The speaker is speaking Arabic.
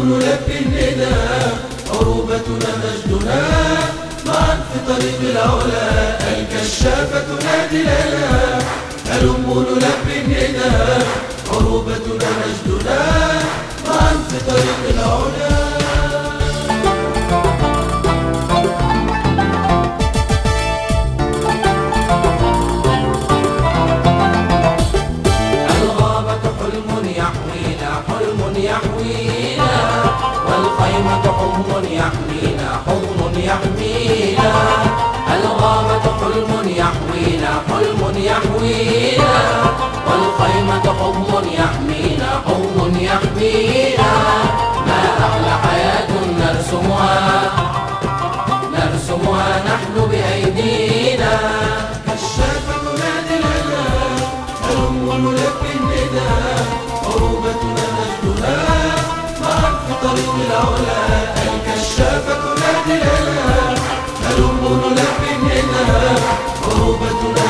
نلبي النداء، عروبتنا مجدنا معا في طريق العلا، الكشافة نادي لنا. هلم نلبي النداء، عروبتنا مجدنا معا في طريق العلا. يحوينا والخيمة حلم يحمينا، حضن يحمينا. الغابة حلم يحوينا، حلم يحوينا. والخيمة حضن يحمينا، حضن يحمينا. ما أحلى حياة نرسمها نحن بأيدينا. كشافة نادي لنا، هلم نلبي النداء، عروبتنا مجدنا معا في طريق العلا، الكشافة نادي لنا. هلم نلبي النداء، عروبتنا